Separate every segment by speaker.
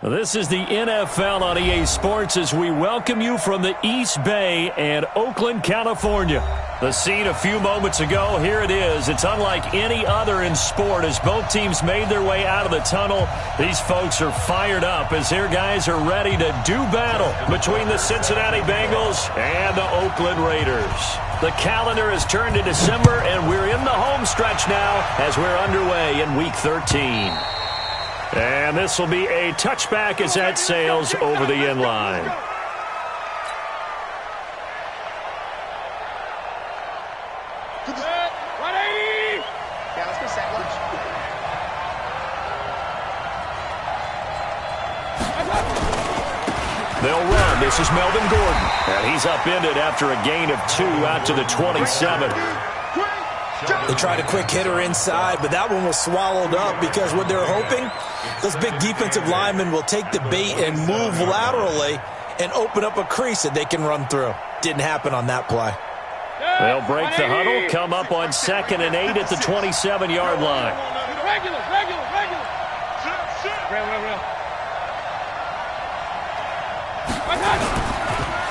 Speaker 1: This is the NFL on EA Sports as we welcome you from the East Bay and Oakland, California. The scene a few moments ago, here it is. It's unlike any other in sport as both teams made their way out of the tunnel. These folks are fired up as their guys are ready to do battle between the Cincinnati Bengals and the Oakland Raiders. The calendar has turned to December, and we're in the home stretch now as we're underway in Week 13. And this will be a touchback as that sails over the end line. They'll run. This is Melvin Gordon. And he's upended after a gain of 2 out to the 27.
Speaker 2: They tried a quick hitter inside, but that one was swallowed up because what they're hoping, those big defensive linemen will take the bait and move laterally and open up a crease that they can run through. Didn't happen on that play.
Speaker 1: They'll break the huddle, come up on 2nd and 8 at the 27-yard line.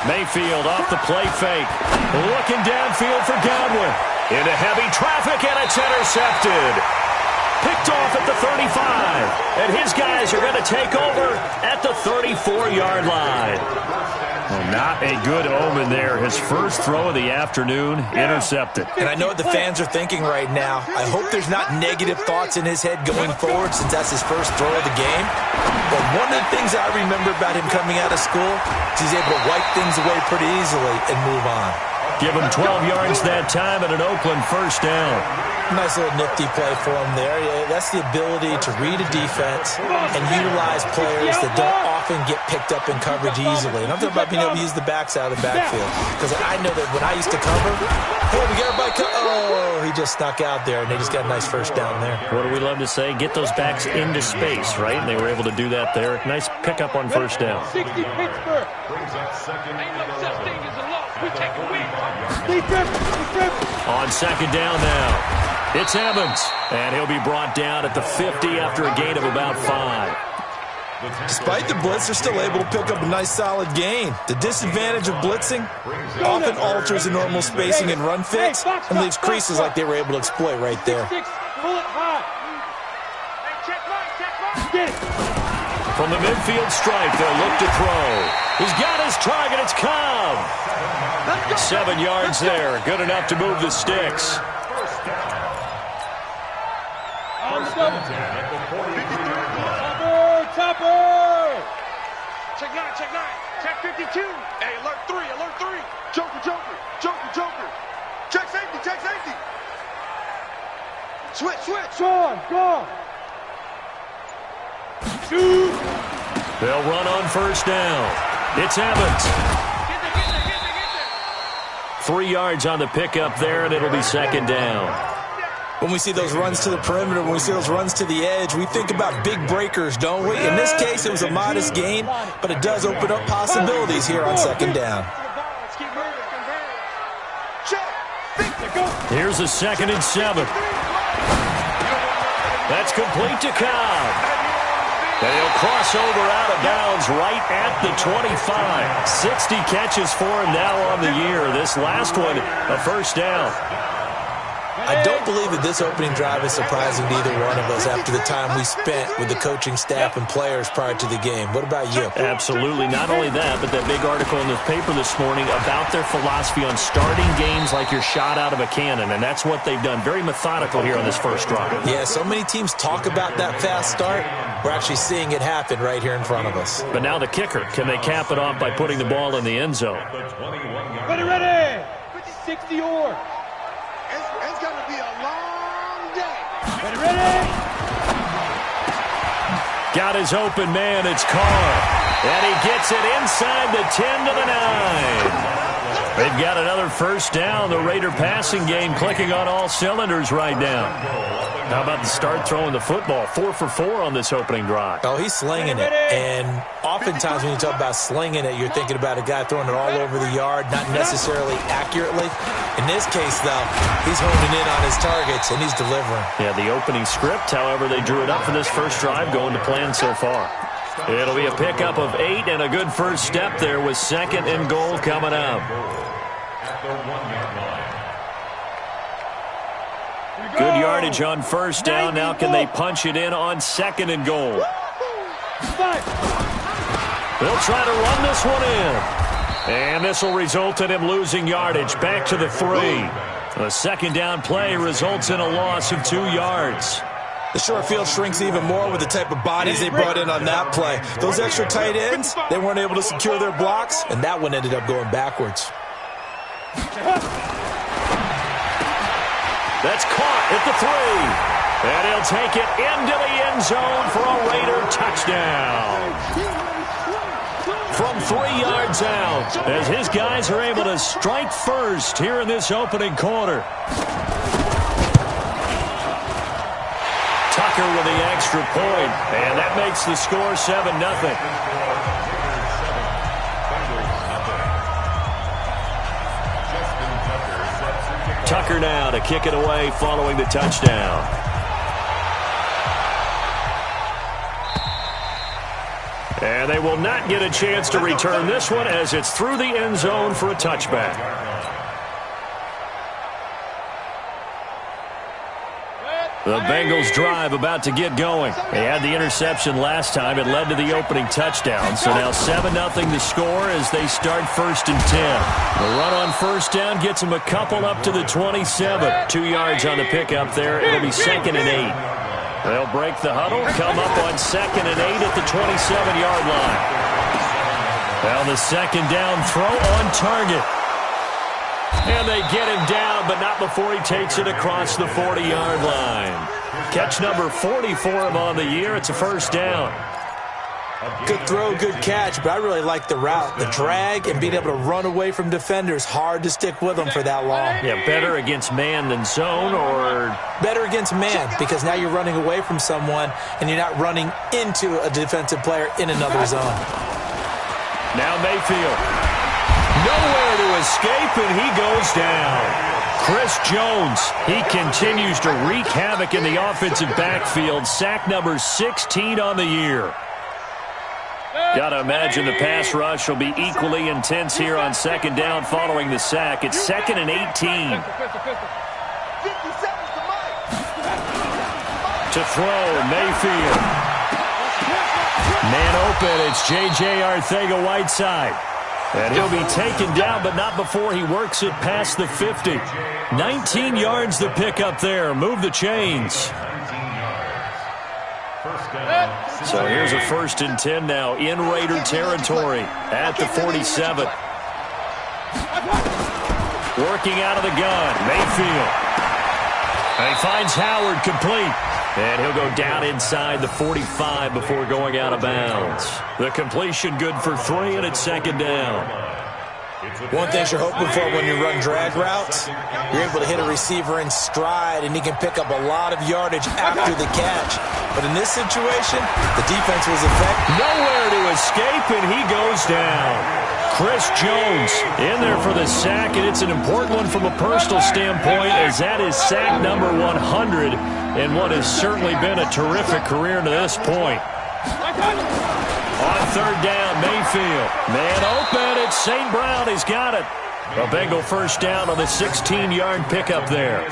Speaker 1: Mayfield off the play fake. Looking downfield for Godwin. Into heavy traffic, and it's intercepted. Picked off at the 35. And his guys are going to take over at the 34-yard line. Well, not a good omen there. His first throw of the afternoon, intercepted.
Speaker 2: And I know what the fans are thinking right now. I hope there's not negative thoughts in his head going forward since that's his first throw of the game. But one of the things I remember about him coming out of school is he's able to wipe things away pretty easily and move on.
Speaker 1: Give him 12 yards that time and an Oakland first down.
Speaker 2: Nice little nifty play for him there. That's the ability to read a defense and utilize players that don't often get picked up in coverage easily. And I'm talking about being able to use the backs out of the backfield. Because I know that when I used to cover, hey, we got everybody oh, he just snuck out there, and they just got a nice first down there.
Speaker 1: What do we love to say? Get those backs into space, right? And they were able to do that there. Nice pickup on first down.
Speaker 3: 60 Pittsburgh. Ain't no such thing as a loss. We take a win.
Speaker 1: On 2nd down now. It's Evans, and he'll be brought down at the 50 after a gain of about 5.
Speaker 2: Despite the blitz, they're still able to pick up a nice solid gain. The disadvantage of blitzing often alters the normal spacing and run fits and leaves creases like they were able to exploit right there.
Speaker 1: From the midfield stripe, they'll look to throw. He's got his target. It's Cobb. 7 yards there. Good enough to move the sticks.
Speaker 3: Topper! Check 9, check 9. Check 52. Hey, alert 3, alert 3. Joker, Joker, Joker, Joker. Check safety, check safety. Switch, switch. Sean, go. Shoot.
Speaker 1: They'll run on first down. It's Evans.
Speaker 3: Get there.
Speaker 1: 3 yards on the pickup there, and it'll be 2nd down.
Speaker 2: When we see those runs to the perimeter, when we see those runs to the edge, we think about big breakers, don't we? In this case, it was a modest gain, but it does open up possibilities here on 2nd down.
Speaker 1: Here's a 2nd and 7. That's complete to Cobb. And he'll cross over out of bounds right at the 25. 60 catches for him now on the year. This last one, a first down.
Speaker 2: I don't believe that this opening drive is surprising to either one of us after the time we spent with the coaching staff and players prior to the game. What about you?
Speaker 1: Absolutely. Not only that, but that big article in the paper this morning about their philosophy on starting games like you're shot out of a cannon, and that's what they've done. Very methodical here on this first drive.
Speaker 2: Yeah, so many teams talk about that fast start. We're actually seeing it happen right here in front of us.
Speaker 1: But now the kicker. Can they cap it off by putting the ball in the end zone?
Speaker 3: Ready. 60 or. It's going to be a long day. Ready.
Speaker 1: Got his open man. It's Carr. And he gets it inside the 10 to the 9. They've got another first down. The Raider passing game clicking on all cylinders right now. How about the start throwing the football? 4 for 4 on this opening drive.
Speaker 2: Oh, he's slinging it. And oftentimes when you talk about slinging it, you're thinking about a guy throwing it all over the yard, not necessarily accurately. In this case, though, he's honing in on his targets, and he's delivering.
Speaker 1: Yeah, the opening script, however, they drew it up for this first drive, going to plan so far. It'll be a pickup of 8 and a good first step there with 2nd and goal coming up. Good yardage on first down. Now can they punch it in on 2nd and goal? They'll try to run this one in. And this will result in him losing yardage. Back to the 3. The 2nd down play results in a loss of 2 yards.
Speaker 2: The short field shrinks even more with the type of bodies they brought in on that play. Those extra tight ends, they weren't able to secure their blocks, and that one ended up going backwards.
Speaker 1: That's caught at the 3. And he'll take it into the end zone for a Raider touchdown. From 3 yards out, as his guys are able to strike first here in this opening quarter. Tucker with the extra point, and that makes the score 7-0. Tucker now to kick it away following the touchdown. And they will not get a chance to return this one as it's through the end zone for a touchback. The Bengals drive about to get going. They had the interception last time. It led to the opening touchdown. So now 7-0 the score as they start 1st and 10. The run on first down gets them a couple up to the 27. 2 yards on the pickup there. It'll be 2nd and 8. They'll break the huddle, come up on 2nd and 8 at the 27-yard line. Now the 2nd down throw on target. And they get him down, but not before he takes it across the 40-yard line. Catch number 40 for him on the year. It's a first down.
Speaker 2: Good throw, good catch, but I really like the route. The drag and being able to run away from defenders. Hard to stick with them for that long.
Speaker 1: Yeah, better against man than zone, or?
Speaker 2: Better against man, because now you're running away from someone and you're not running into a defensive player in another zone.
Speaker 1: Now Mayfield. Nowhere to escape, and he goes down. Chris Jones, he continues to wreak havoc in the offensive backfield. Sack number 16 on the year. Got to imagine the pass rush will be equally intense here on 2nd down following the sack. It's 2nd and 18. To throw, Mayfield. Man open, it's J.J. Arcega-Whiteside. And he'll be taken down, but not before he works it past the 50. 19 yards to pick up there. Move the chains. So here's a 1st and 10 now in Raider territory at the 47. Working out of the gun, Mayfield. And he finds Howard complete. And he'll go down inside the 45 before going out of bounds. The completion good for 3, and it's 2nd down.
Speaker 2: One thing you're hoping for when you run drag routes, you're able to hit a receiver in stride, and he can pick up a lot of yardage after the catch. But in this situation, the defense was effective.
Speaker 1: Nowhere to escape, and he goes down. Chris Jones in there for the sack, and it's an important one from a personal standpoint, as that is sack number 100 in what has certainly been a terrific career to this point. On 3rd down, Mayfield. Man open, it's St. Brown. He's got it. A Bengal first down on the 16-yard pickup there.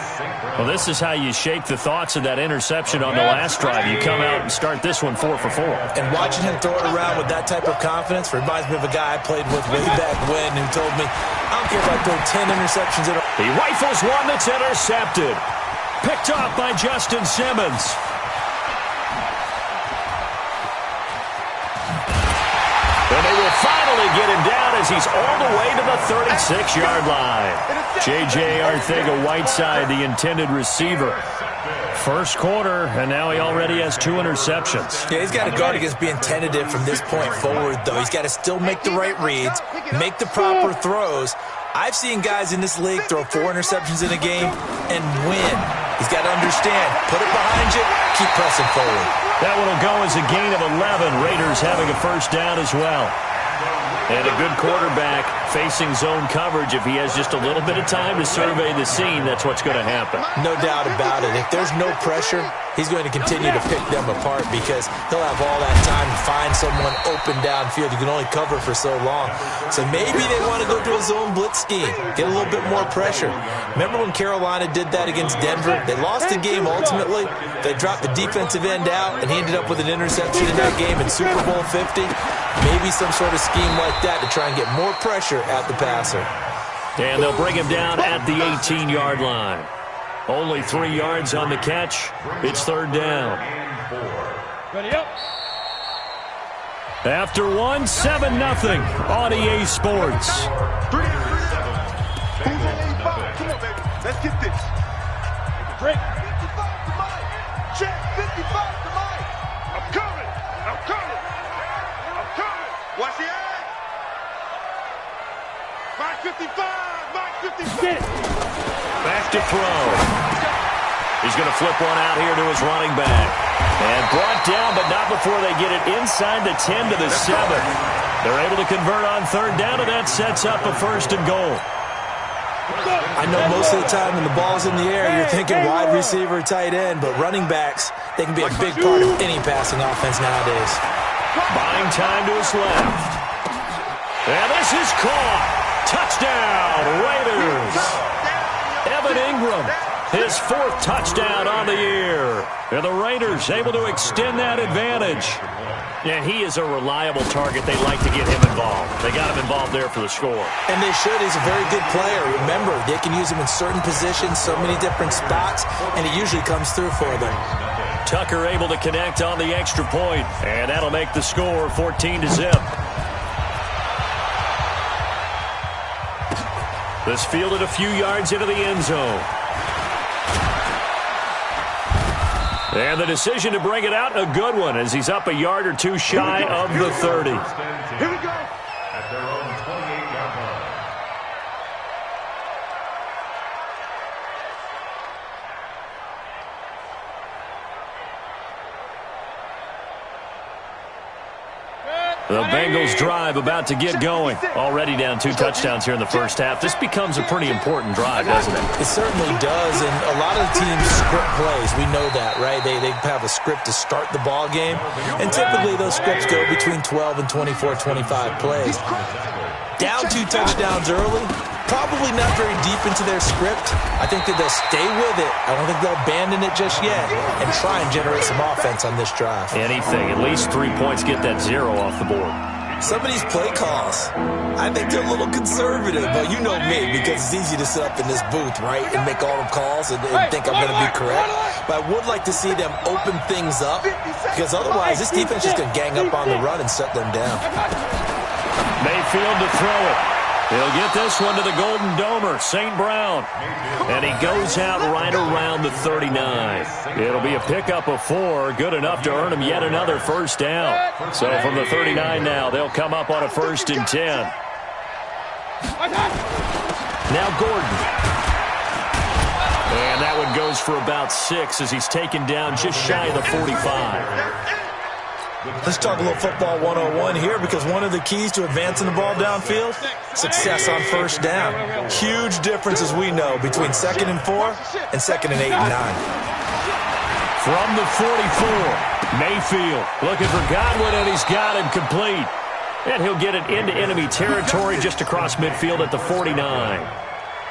Speaker 1: Well, this is how you shake the thoughts of that interception on the last drive. You come out and start this one 4 for 4.
Speaker 2: And watching him throw it around with that type of confidence reminds me of a guy I played with way back when who told me, I don't care if I throw 10 interceptions in a row.
Speaker 1: He rifles one that's intercepted. Picked up by Justin Simmons. And they will finally get him down as he's all the way to the 36-yard line. J.J. Arcega-Whiteside, the intended receiver. First quarter, and now he already has 2 interceptions.
Speaker 2: Yeah, he's got to guard against being tentative from this point forward, though. He's got to still make the right reads, make the proper throws. I've seen guys in this league throw 4 interceptions in a game and win. He's got to understand, put it behind you, keep pressing forward.
Speaker 1: That one will go as a gain of 11. Raiders having a first down as well. And a good quarterback facing zone coverage, if he has just a little bit of time to survey the scene, that's what's going to happen.
Speaker 2: No doubt about it. If there's no pressure, he's going to continue to pick them apart because he'll have all that time to find someone open downfield. You can only cover for so long. So maybe they want to go to a zone blitz scheme, get a little bit more pressure. Remember when Carolina did that against Denver? They lost the game ultimately. They dropped the defensive end out, and he ended up with an interception in that game in Super Bowl 50. Maybe some sort of scheme like that to try and get more pressure at the passer.
Speaker 1: And they'll bring him down at the 18-yard line. Only 3 yards on the catch. It's third down.
Speaker 3: Ready up.
Speaker 1: After 1, 7-0 on EA Sports.
Speaker 3: 3 down. Who's on 85? Come on, baby. Let's get this. Break. 55 to Mike. Check. 55 to Mike. I'm coming. I'm coming. I'm coming. Watch the eye. Mike 55. Mike 55.
Speaker 1: Back to throw. He's going to flip one out here to his running back. And brought down, but not before they get it inside the 10 to the 7. They're able to convert on third down, and that sets up a 1st and goal.
Speaker 2: I know most of the time when the ball's in the air, you're thinking wide receiver, tight end, but running backs, they can be a big part of any passing offense nowadays.
Speaker 1: Buying time to his left. And this is caught. Touchdown, Raiders. Evan Ingram, his 4th touchdown on the year. And the Raiders able to extend that advantage. And he is a reliable target. They like to get him involved. They got him involved there for the score.
Speaker 2: And they should. He's a very good player. Remember, they can use him in certain positions, so many different spots, and he usually comes through for them.
Speaker 1: Tucker able to connect on the extra point, and that'll make the score 14-0. This fielded a few yards into the end zone. And the decision to bring it out, a good one, as he's up a yard or 2 shy of the 30.
Speaker 3: Here we go. At their own 28-yard line.
Speaker 1: The Bengals drive about to get going. Already down 2 touchdowns here in the first half. This becomes a pretty important drive, doesn't it?
Speaker 2: It certainly does, and a lot of the teams script plays. We know that, right? They have a script to start the ball game, and typically those scripts go between 12 and 24, 25 plays. Down 2 touchdowns early, probably not very deep into their script. I think that they'll stay with it. I don't think they'll abandon it just yet and try and generate some offense on this drive.
Speaker 1: Anything, at least 3 points, get that 0 off the board.
Speaker 2: Some of these play calls, I think they're a little conservative, but you know me, because it's easy to sit up in this booth, right, and make all the calls and think I'm going to be correct. But I would like to see them open things up, because otherwise this defense is going to gang up on the run and shut them down.
Speaker 1: Mayfield to throw it. He'll get this one to the Golden Domer, St. Brown. And he goes out right around the 39. It'll be a pickup of 4, good enough to earn him yet another first down. So from the 39 now, they'll come up on a 1st and 10. Now Gordon. And that one goes for about 6 as he's taken down just shy of the 45.
Speaker 2: Let's talk a little football 101 here, because one of the keys to advancing the ball downfield, success on first down. Huge difference, as we know, between 2nd and 4 and 2nd and 8 and 9.
Speaker 1: From the 44, Mayfield looking for Godwin, and he's got him complete. And he'll get it into enemy territory just across midfield at the 49.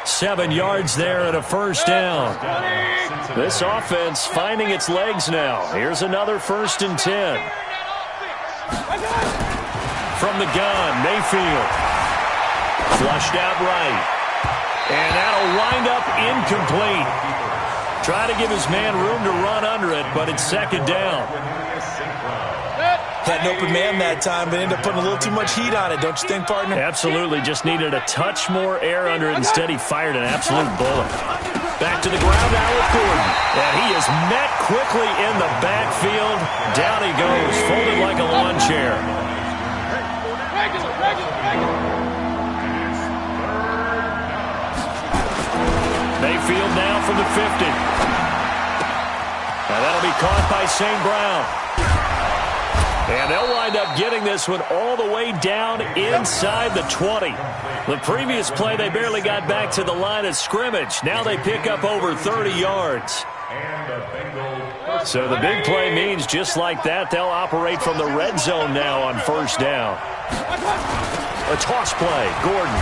Speaker 1: 7 yards there and a first down. This offense finding its legs now. Here's another 1st and 10. From the gun, Mayfield. Flushed out right. And that'll wind up incomplete. Try to give his man room to run under it, but it's 2nd down.
Speaker 2: Had an open man that time, but ended up putting a little too much heat on it, don't you think, partner?
Speaker 1: Absolutely. Just needed a touch more air under it. Instead, he fired an absolute bullet. Back to the ground now with Gordon. And he is met quickly in the backfield. Down he goes, folded like a lawn chair. Mayfield now from the 50. And that'll be caught by St. Brown. And they'll wind up getting this one all the way down inside the 20. The previous play, they barely got back to the line of scrimmage. Now they pick up over 30 yards. So the big play means just like that, they'll operate from the red zone now on first down. A toss play, Gordon.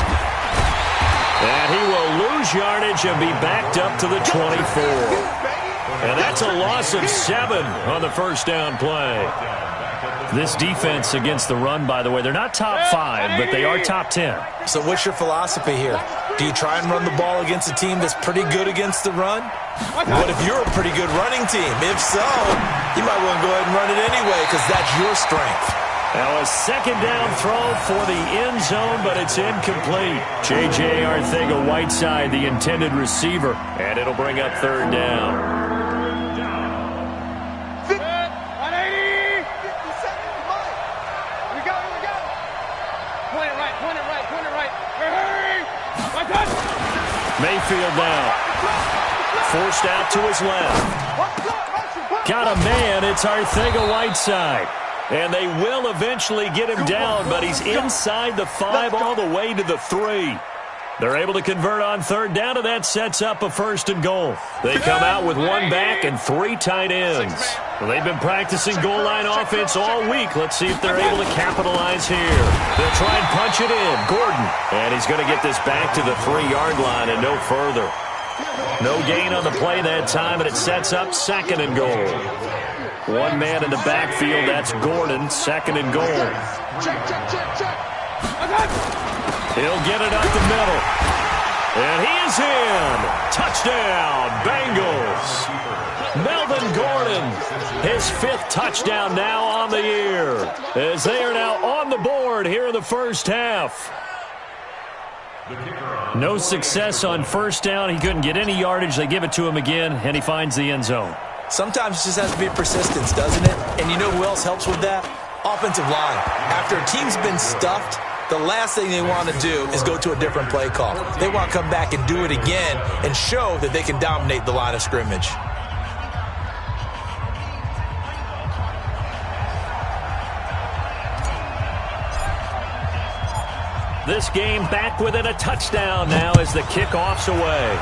Speaker 1: And he will lose yardage and be backed up to the 24. And that's a loss of 7 on the first down play. This defense against the run, by the way, they're not top 5, but they are top 10.
Speaker 2: So what's your philosophy here? Do you try and run the ball against a team that's pretty good against the run? What if you're a pretty good running team? If so, you might want to go ahead and run it anyway because that's your strength.
Speaker 1: Now a second down throw for the end zone, but it's incomplete. J.J. Arcega-Whiteside, the intended receiver, and it'll bring up third down. Mayfield now. Forced out to his left. Got a man. It's Arcega-Whiteside. And they will eventually get him down, but he's inside the 5 all the way to the 3. They're able to convert on third down, and that sets up a first and goal. They come out with 1 back and 3 tight ends. Well, they've been practicing goal line offense all week. Let's see if they're able to capitalize here. They'll try and punch it in. Gordon. And he's going to get this back to the 3-yard line and no further. No gain on the play that time, and it sets up second and goal. 1 man in the backfield. That's Gordon. Second and goal. He'll get it up the middle. And he is in. Touchdown, Bengals. Melvin Gordon, his 5th touchdown now on the year, as they are now on the board here in the first half. No success on first down. He couldn't get any yardage. They give it to him again, and he finds the end zone.
Speaker 2: Sometimes it just has to be persistence, doesn't it? And you know who else helps with that? Offensive line. After a team's been stuffed, the last thing they want to do is go to a different play call. They want to come back and do it again and show that they can dominate the line of scrimmage.
Speaker 1: This game back within a touchdown now as the kickoff's away.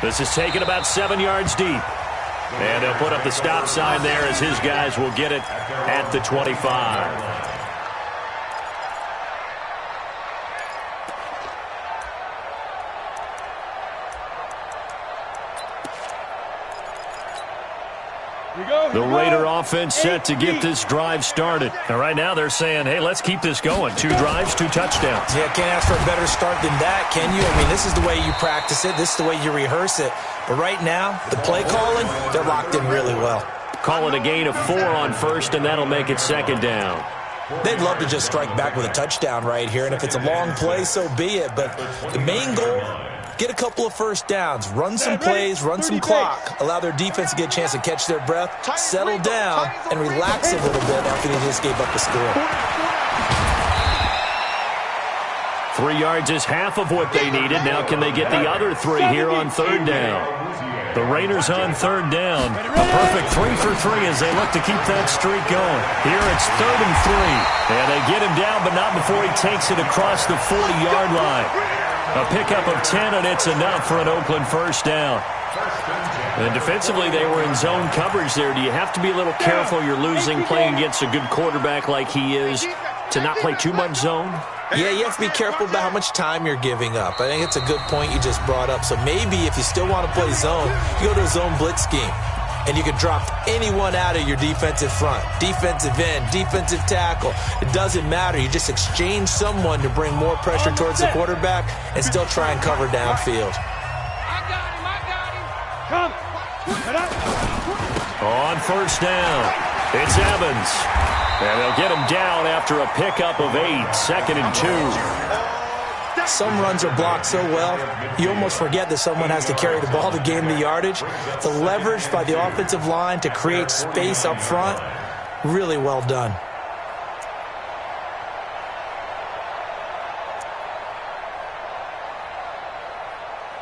Speaker 1: This is taken about 7 yards deep. And they'll put up the stop sign there as his guys will get it at the 25. The Raider offense set to get this drive started. And right now they're saying, hey, let's keep this going. 2 drives, 2 touchdowns.
Speaker 2: Yeah, can't ask for a better start than that, can you? I mean, this is the way you practice it. This is the way you rehearse it. But right now, the play calling, they're locked in really well.
Speaker 1: Calling a gain of 4 on first, and that'll make it second down.
Speaker 2: They'd love to just strike back with a touchdown right here. And if it's a long play, so be it. But the main goal, get a couple of first downs, run some plays, run some clock, allow their defense to get a chance to catch their breath, settle down, and relax a little bit after they just gave up the score.
Speaker 1: 3 yards is half of what they needed. Now can they get the other 3 here on third down? The Raiders on third down. A perfect 3 for 3 as they look to keep that streak going. Here it's 3rd and 3. And they get him down, but not before he takes it across the 40-yard line. A pickup of 10, and it's enough for an Oakland first down. And defensively, they were in zone coverage there. Do you have to be a little careful? You're losing playing against a good quarterback like he is to not play too much zone?
Speaker 2: Yeah, you have to be careful about how much time you're giving up. I think it's a good point you just brought up. So maybe if you still want to play zone, you go to a zone blitz scheme. And you can drop anyone out of your defensive front, defensive end, defensive tackle. It doesn't matter. You just exchange someone to bring more pressure towards the quarterback and still try and cover downfield.
Speaker 3: I got him. Come.
Speaker 1: On first down, it's Evans. And they'll get him down after a pickup of 8, 2nd and 2.
Speaker 2: Some runs are blocked so well, you almost forget that someone has to carry the ball to gain the yardage. The leverage by the offensive line to create space up front, really well done.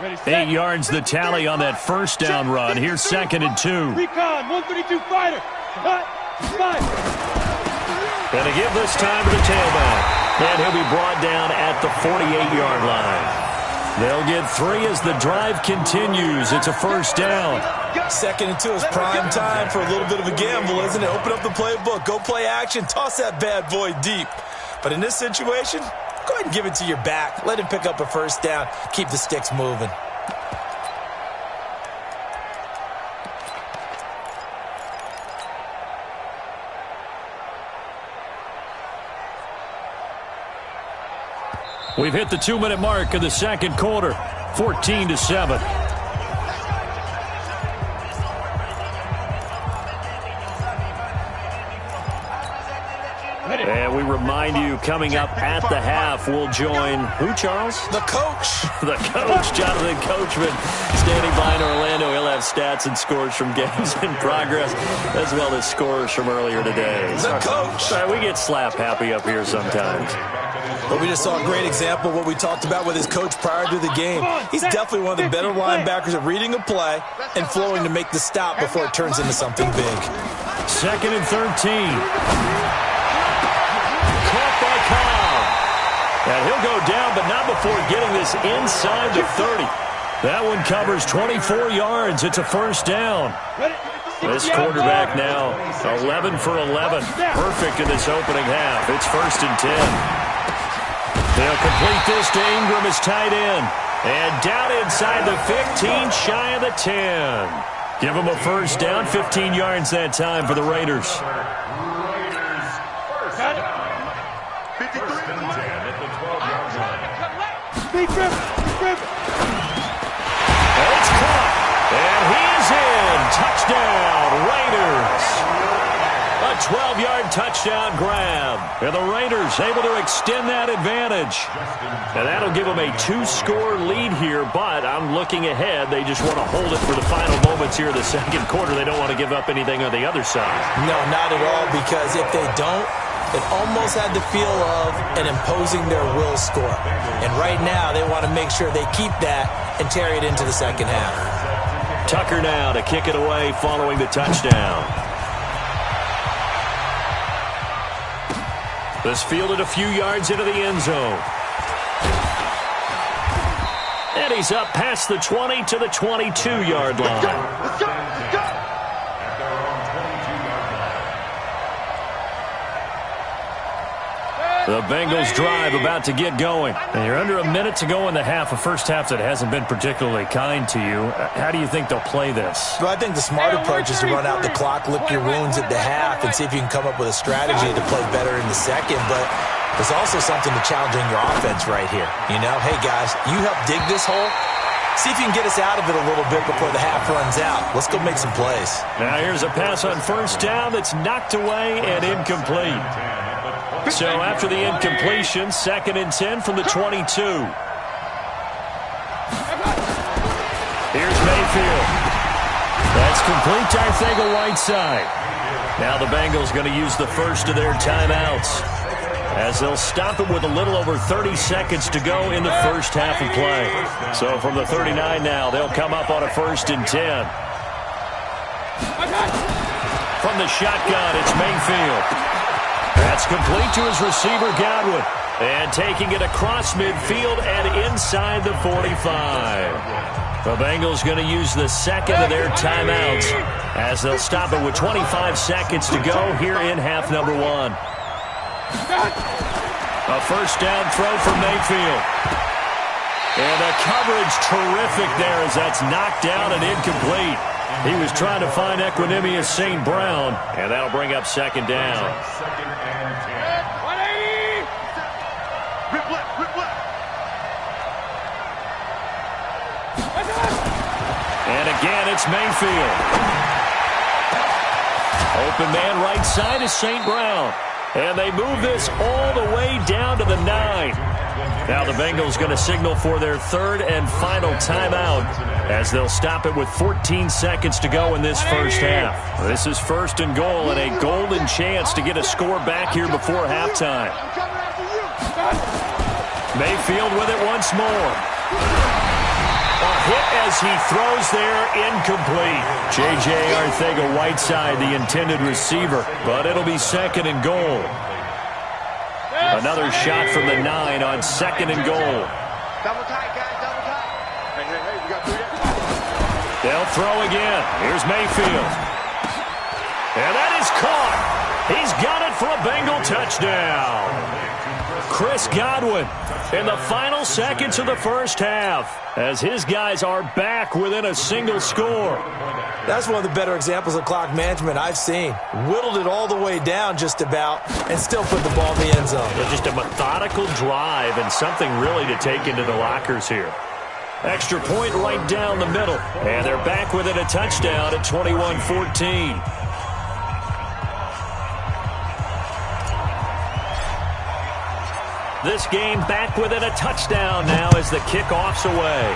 Speaker 3: Ready,
Speaker 1: 8 yards the tally on that first down run. Here's 2nd and 2.
Speaker 3: Recon, 132 fighter.
Speaker 1: Going to give this time to the tailback. And he'll be brought down at the 48-yard line. They'll get 3 as the drive continues. It's a first down.
Speaker 2: 2nd and 2 is prime time for a little bit of a gamble, isn't it? Open up the playbook, go play action, toss that bad boy deep. But in this situation, go ahead and give it to your back. Let him pick up a first down. Keep the sticks moving.
Speaker 1: We've hit the 2-minute mark of the second quarter, 14-7. And we remind you, coming up at the half, we'll join who, Charles?
Speaker 2: The coach.
Speaker 1: The coach, Jonathan Coachman, standing by in Orlando. He'll have stats and scores from games in progress, as well as scores from earlier today.
Speaker 2: The coach.
Speaker 1: Sorry, we get slap happy up here sometimes.
Speaker 2: But we just saw a great example of what we talked about with his coach prior to the game. He's definitely one of the better linebackers at reading a play and flowing to make the stop before it turns into something big.
Speaker 1: 2nd and 13. Caught by Cobb. And he'll go down, but not before getting this inside the 30. That one covers 24 yards. It's a first down. This quarterback now 11 for 11. Perfect in this opening half. It's 1st and 10. They'll complete this to Ingram as tight end. And down inside the 15, shy of the 10. Give them a first down, 15 yards that time for the Raiders. It's caught. And he is in. Touchdown, Raiders. A 12-yard touchdown grab. And the Raiders able to extend that advantage. And that'll give them a 2-score lead here, but I'm looking ahead. They just want to hold it for the final moments here of the second quarter. They don't want to give up anything on the other side.
Speaker 2: No, not at all, because if they don't, it almost had the feel of an imposing their will score. And right now, they want to make sure they keep that and carry it into the second half.
Speaker 1: Tucker now to kick it away following the touchdown. This fielded a few yards into the end zone. And he's up past the 20 to the 22-yard line.
Speaker 3: Let's go! Let's go!
Speaker 1: The Bengals drive about to get going. And you're under a minute to go in the half, a first half that hasn't been particularly kind to you. How do you think they'll play this?
Speaker 2: Well, I think the smart approach is to run out the clock, lick your wounds at the half, and see if you can come up with a strategy to play better in the second. But there's also something to challenging your offense right here. You know, hey, guys, you help dig this hole. See if you can get us out of it a little bit before the half runs out. Let's go make some plays.
Speaker 1: Now here's a pass on first down that's knocked away and incomplete. So after the incompletion, 2nd and 10 from the 22. Here's Mayfield. That's complete to Arcega-Whiteside. Now the Bengals going to use the first of their timeouts, as they'll stop it with a little over 30 seconds to go in the first half of play. So from the 39 now, they'll come up on a 1st and 10. From the shotgun, it's Mayfield. That's complete to his receiver, Godwin. And taking it across midfield and inside the 45. The Bengals going to use the second of their timeouts, as they'll stop it with 25 seconds to go here in half number 1. A first down throw from Mayfield. And the coverage terrific there as that's knocked down and incomplete. He was trying to find Equanimeous St. Brown, and that'll bring up 2nd down.
Speaker 3: 180! Rip left, rip left.
Speaker 1: And again, it's Mayfield. Open man right side is St. Brown. And they move this all the way down to the 9. Now the Bengals going to signal for their 3rd and final timeout, as they'll stop it with 14 seconds to go in this first half. This is 1st and goal, and a golden chance to get a score back here before halftime. Mayfield with it once more. A hit as he throws there, incomplete. J.J. Arcega-Whiteside, the intended receiver, but it'll be 2nd and goal. Another shot from the 9 on 2nd and goal.
Speaker 3: Double tight, guys, double tight. Hey, we got 3 days.
Speaker 1: They'll throw again. Here's Mayfield. And that is caught. He's got it for a Bengal touchdown. Chris Godwin in the final seconds of the first half as his guys are back within a single score.
Speaker 2: That's one of the better examples of clock management I've seen. Whittled it all the way down just about and still put the ball in the end zone.
Speaker 1: Just a methodical drive and something really to take into the lockers here. Extra point right down the middle. And they're back within a touchdown at 21-14. This game back within a touchdown now as the kickoff's away.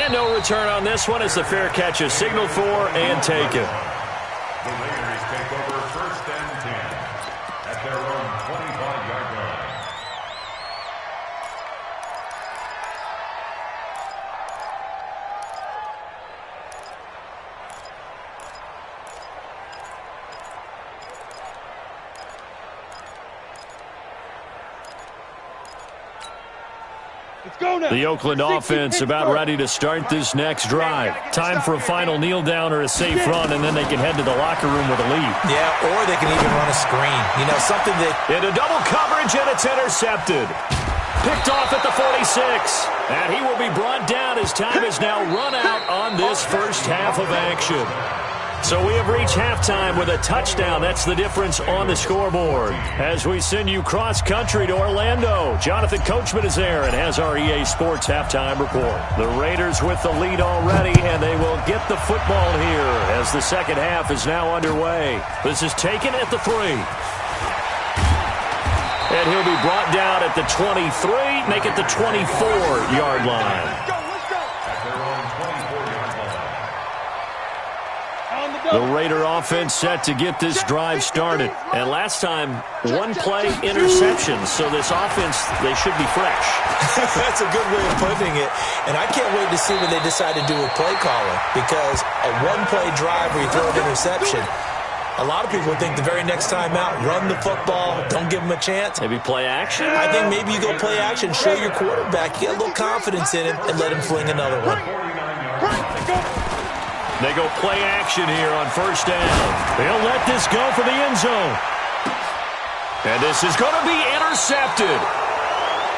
Speaker 1: And no return on this one as the fair catch is signaled for and taken.
Speaker 4: The Raiders take over 1st and 10 at their own 25-yard line.
Speaker 1: The Oakland offense about ready to start this next drive. Time for a final kneel down or a safe run, and then they can head to the locker room with a lead.
Speaker 2: Yeah, or they can even run a screen. You know, something that...
Speaker 1: Into double coverage, and it's intercepted. Picked off at the 46. And he will be brought down as time is now run out on this first half of action. So we have reached halftime with a touchdown. That's the difference on the scoreboard. As we send you cross-country to Orlando, Jonathan Coachman is there and has our EA Sports halftime report. The Raiders with the lead already, and they will get the football here as the second half is now underway. This is taken at the 3. And he'll be brought down at the 23, make it the 24-yard line. The Raider offense set to get this drive started. And last time, one play interception. So this offense, they should be fresh.
Speaker 2: That's a good way of putting it. And I can't wait to see what they decide to do with play calling. Because a one-play drive where you throw an interception, a lot of people think the very next time out, run the football, don't give them a chance.
Speaker 1: Maybe play action?
Speaker 2: I think maybe you go play action, show your quarterback, get a little confidence in him, and let him fling another one.
Speaker 1: They go play action here on first down. They'll let this go for the end zone. And this is going to be intercepted.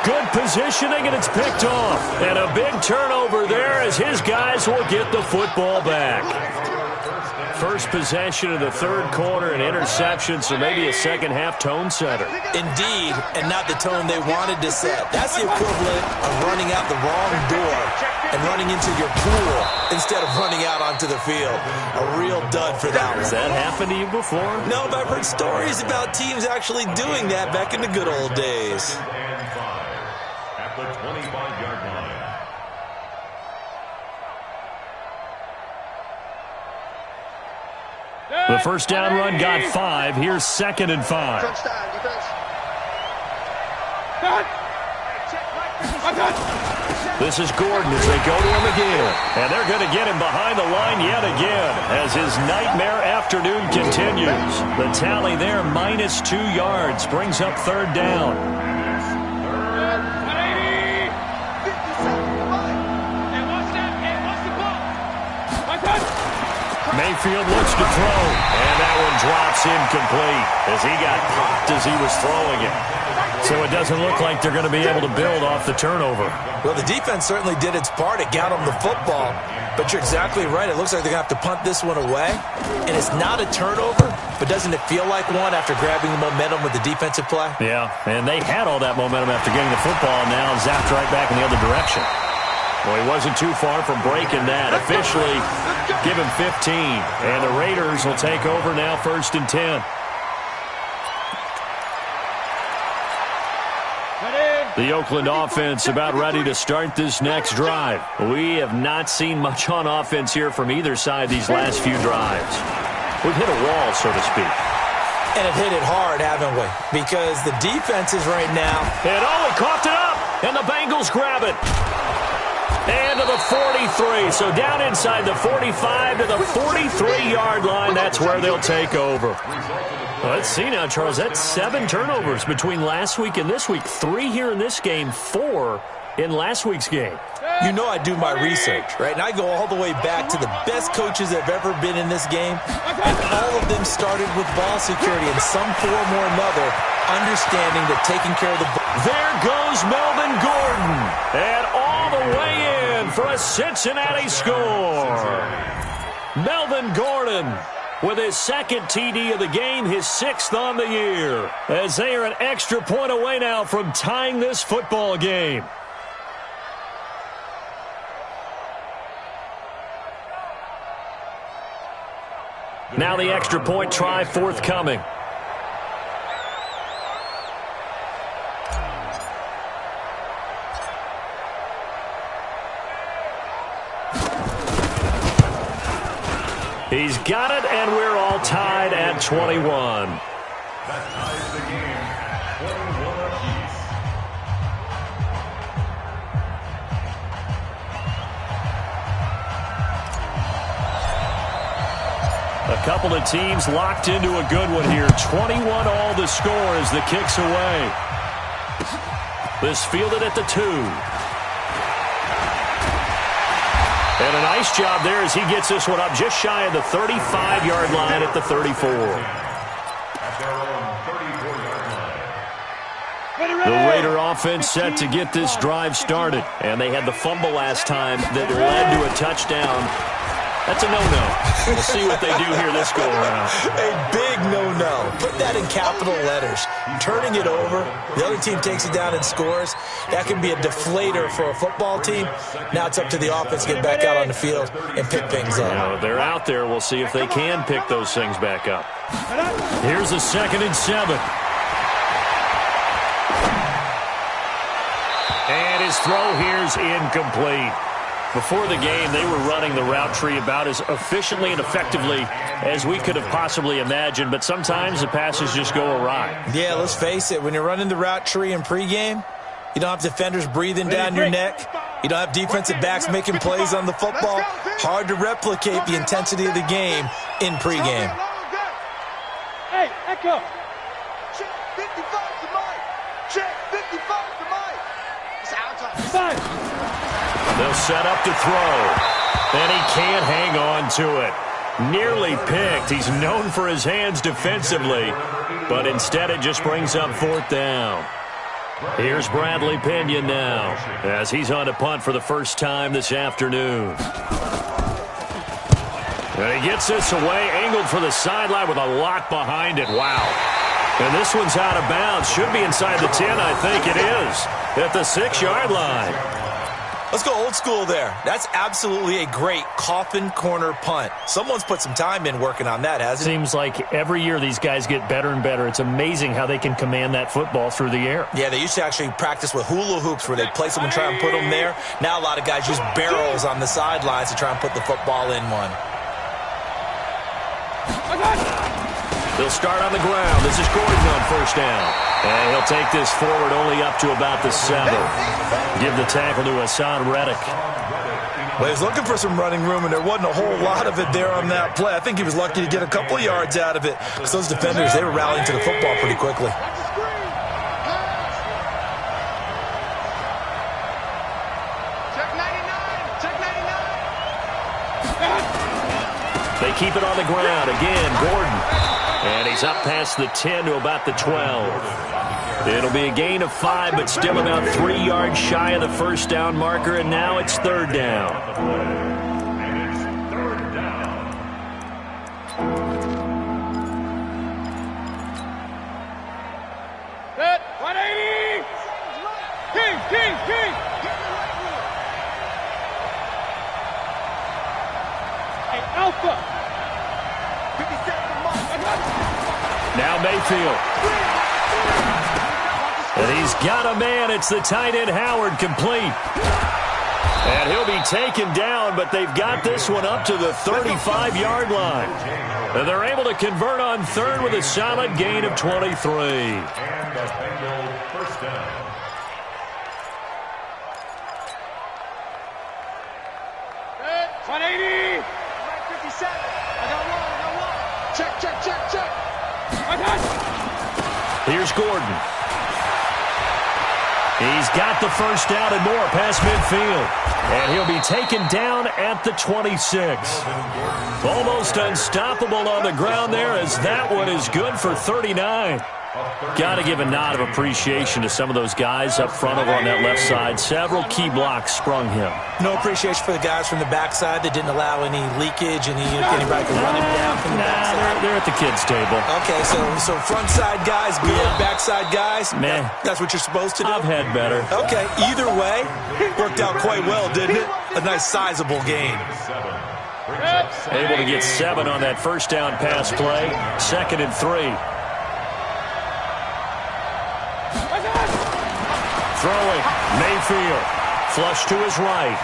Speaker 1: Good positioning, and it's picked off. And a big turnover there as his guys will get the football back. First possession of the third quarter, an interception, so maybe a second-half tone setter.
Speaker 2: Indeed, and not the tone they wanted to set. That's the equivalent of running out the wrong door and running into your pool instead of running out onto the field. A real dud for that one.
Speaker 1: Has that happened to you before?
Speaker 2: No, but I've heard stories about teams actually doing that back in the good old days.
Speaker 4: At the 25-yard line.
Speaker 1: The first down run got 5. Here's 2nd and 5. This is Gordon as they go to him again. And they're going to get him behind the line yet again as his nightmare afternoon continues. The tally there, minus 2 yards, brings up third down. Mayfield looks to throw, and that one drops incomplete as he got popped as he was throwing it. So it doesn't look like they're going to be able to build off the turnover.
Speaker 2: Well, the defense certainly did its part. It got them the football, but you're exactly right. It looks like they're going to have to punt this one away, and it's not a turnover, but doesn't it feel like one after grabbing the momentum with the defensive play?
Speaker 1: Yeah, and they had all that momentum after getting the football, and now zapped right back in the other direction. Well, he wasn't too far from breaking that. Officially, give him 15. And the Raiders will take over now, 1st and 10. The Oakland offense about ready to start this next drive. We have not seen much on offense here from either side these last few drives. We've hit a wall, so to speak.
Speaker 2: And it hit it hard, haven't we? Because the defenses right now...
Speaker 1: And he coughed it up, and the Bengals grab it. And to the 43. So down inside the 45 to the 43-yard line. That's where they'll take over. Well, let's see now, Charles. That's 7 turnovers between last week and this week. 3 here in this game, 4 in last week's game.
Speaker 2: You know I do my research, right? And I go all the way back to the best coaches that have ever been in this game. And all of them started with ball security in some form or another, understanding that taking care of the ball.
Speaker 1: There goes Melvin Gordon. And all the way in for a Cincinnati score. Melvin Gordon with his second TD of the game, his 6th on the year. As they are an extra point away now from tying this football game. Now the extra point try forthcoming. He's got it, and we're all tied at 21.
Speaker 4: That ties the game at 21 apiece.
Speaker 1: A couple of teams locked into a good one here. 21 all the score as the kick's away. This fielded at the 2. And a nice job there as he gets this one up just shy of the 35-yard line at the 34.
Speaker 4: At their own 34-yard line.
Speaker 1: The Raider offense set to get this drive started. And they had the fumble last time that led to a touchdown. That's a no-no. We'll see what they do here this go-around.
Speaker 2: A big no-no. Put that in capital letters. Turning it over, the other team takes it down and scores. That can be a deflator for a football team. Now it's up to the offense to get back out on the field and pick things up.
Speaker 1: Now, they're out there. We'll see if they can pick those things back up. Here's a 2nd and 7. And his throw here's incomplete. Before the game, they were running the route tree about as efficiently and effectively as we could have possibly imagined, but sometimes the passes just go awry.
Speaker 2: Yeah, let's face it. When you're running the route tree in pregame, you don't have defenders breathing down your neck. You don't have defensive backs making plays on the football. Hard to replicate the intensity of the game in pregame.
Speaker 3: Hey, Echo. Check 55 to Mike. Check 55 to Mike. It's outside. 5.
Speaker 1: They'll set up to throw, and he can't hang on to it. Nearly picked. He's known for his hands defensively, but instead it just brings up 4th down. Here's Bradley Pinion now, as he's on to punt for the first time this afternoon. And he gets this away, angled for the sideline with a lot behind it. Wow. And this one's out of bounds. Should be inside the 10, I think it is, at the 6-yard line.
Speaker 2: Let's go old school there. That's absolutely a great coffin corner punt. Someone's put some time in working on that, hasn't it?
Speaker 1: Seems like every year these guys get better and better. It's amazing how they can command that football through the air.
Speaker 2: Yeah, they used to actually practice with hula hoops where they'd place them and try and put them there. Now a lot of guys use barrels on the sidelines to try and put the football in one.
Speaker 1: They'll start on the ground. This is Gordon on 1st down. And he'll take this forward only up to about the 7. Give the tackle to Hassan Reddick.
Speaker 2: Well, he was looking for some running room, and there wasn't a whole lot of it there on that play. I think he was lucky to get a couple of yards out of it. Because those defenders, they were rallying to the football pretty quickly.
Speaker 3: Check 99. Check 99.
Speaker 1: They keep it on the ground. Again, Gordon. And he's up past the 10 to about the 12. It'll be a gain of 5, but still about 3 yards shy of the 1st down marker, and now it's 3rd down.
Speaker 4: And it's 3rd down.
Speaker 3: Set. 180. King. Hey, Alpha. 57 to Mike.
Speaker 1: Now Mayfield. And he's got a man. It's the tight end Howard, complete. And he'll be taken down, but they've got this one up to the 35-yard line. And they're able to convert on 3rd with a solid gain of 23.
Speaker 4: And the Bengal 1st down.
Speaker 3: Check.
Speaker 1: Here's Gordon. He's got the first down and more past midfield. And he'll be taken down at the 26. Almost unstoppable on the ground there, as that one is good for 39. Got to give a nod of appreciation to some of those guys up front over on that left side. Several key blocks sprung him.
Speaker 2: No appreciation for the guys from the backside that didn't allow any leakage, anybody could run him down from the backside.
Speaker 1: They're at the kids' table.
Speaker 2: Okay, so front side guys good, backside guys,
Speaker 1: meh.
Speaker 2: That's what you're supposed to do?
Speaker 1: I've had better.
Speaker 2: Okay, either way, worked out quite well, didn't it? A nice sizable gain.
Speaker 1: Able to get 7 on that first down pass play. 2nd and 3. Throwing, Mayfield, flush to his right.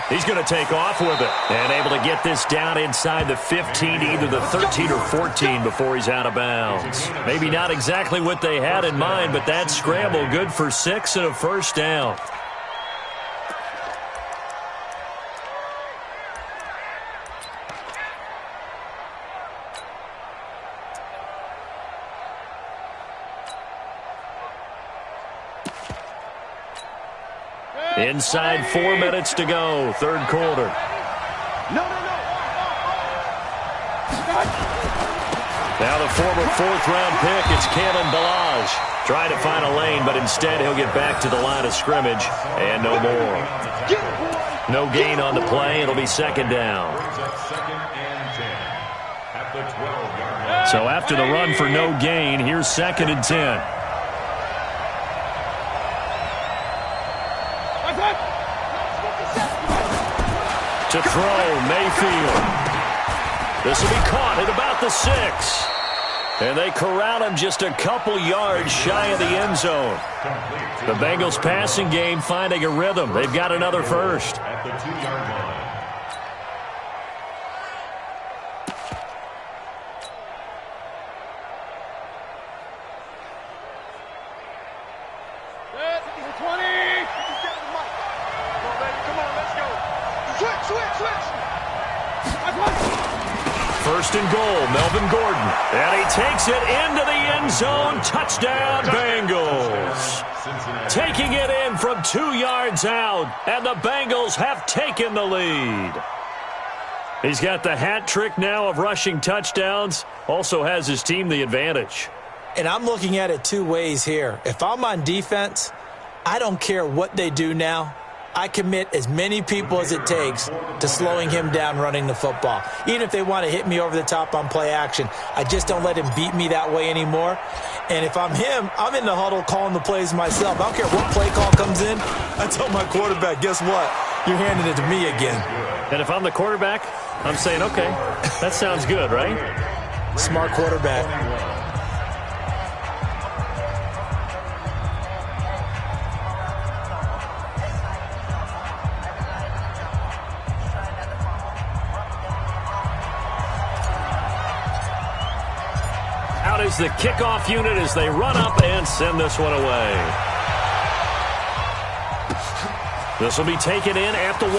Speaker 1: He's going to take off with it. And able to get this down inside the 15, either the 13 or 14 before he's out of bounds. Maybe not exactly what they had in mind, but that scramble good for 6 and a first down. Inside 4 minutes to go, third quarter.
Speaker 3: No.
Speaker 1: Now the former 4th-round pick, it's Kalen Ballage. Trying to find a lane, but instead he'll get back to the line of scrimmage, and no more. No gain on the play. It'll be 2nd down. So after the run for no gain, here's 2nd and 10. To throw, Mayfield. This will be caught at about the 6. And they corral him just a couple yards shy of the end zone. The Bengals passing game finding a rhythm. They've got another first.
Speaker 4: At the 2-yard line.
Speaker 1: First and goal, Melvin Gordon. And he takes it into the end zone. Touchdown, Bengals. Taking it in from 2 yards out. And the Bengals have taken the lead. He's got the hat trick now of rushing touchdowns. Also has his team the advantage.
Speaker 2: And I'm looking at it 2 ways here. If I'm on defense, I don't care what they do now. I commit as many people as it takes to slowing him down running the football. Even if they want to hit me over the top on play action, I just don't let him beat me that way anymore. And if I'm him, I'm in the huddle calling the plays myself. I don't care what play call comes in. I tell my quarterback, guess what? You're handing it to me again.
Speaker 1: And if I'm the quarterback, I'm saying, okay, that sounds good, right?
Speaker 2: Smart quarterback.
Speaker 1: Is the kickoff unit as they run up and send this one away. This will be taken in at the 1.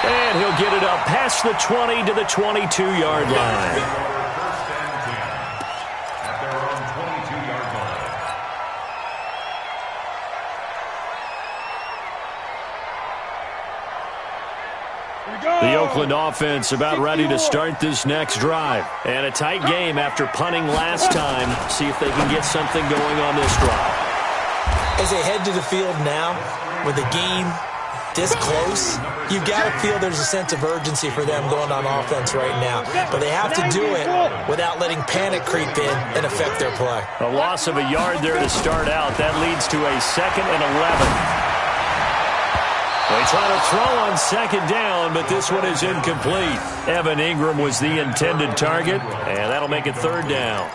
Speaker 1: And he'll get it up past the 20 to the 22-yard line.
Speaker 4: First and 10 at their own 22-yard line.
Speaker 1: The Oakland offense about ready to start this next drive. And a tight game after punting last time. See if they can get something going on this drive.
Speaker 2: As they head to the field now, with the game this close, you've got to feel there's a sense of urgency for them going on offense right now. But they have to do it without letting panic creep in and affect their play.
Speaker 1: A loss of a yard there to start out. That leads to a 2nd and 11. They try to throw on 2nd down, but this one is incomplete. Evan Ingram was the intended target, and that'll make it 3rd down.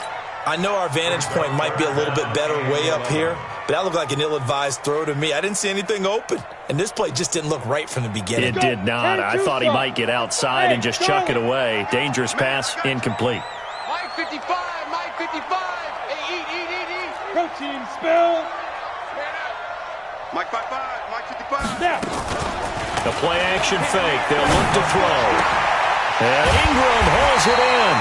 Speaker 2: I know our vantage point might be a little bit better way up here, but that looked like an ill-advised throw to me. I didn't see anything open, and this play just didn't look right from the beginning.
Speaker 1: It did not. I thought he might get outside and just chuck it away. Dangerous pass, incomplete.
Speaker 3: Mike 55, Mike 55. Hey, eat. Protein spill. Mike 55, Mike 55.
Speaker 1: The play action fake. They'll look to throw. And Ingram holds it in.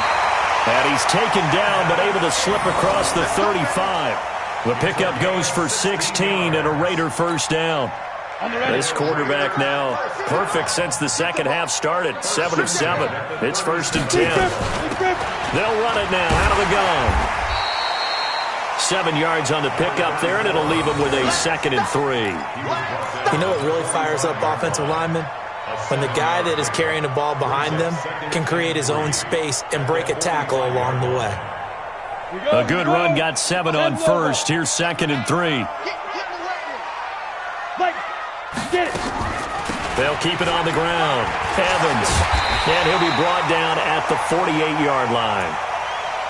Speaker 1: And he's taken down, but able to slip across the 35. The pickup goes for 16 and a Raider first down. This quarterback now perfect since the second half started. 7 of 7. It's 1st and 10. They'll run it now out of the gun. 7 yards on the pickup there, and it'll leave them with a 2nd and 3.
Speaker 2: You know what really fires up offensive linemen? When the guy that is carrying the ball behind them can create his own space and break a tackle along the way.
Speaker 1: A good run got 7 on first. Here's 2nd and 3. They'll keep it on the ground. Evans. And he'll be brought down at the 48-yard line.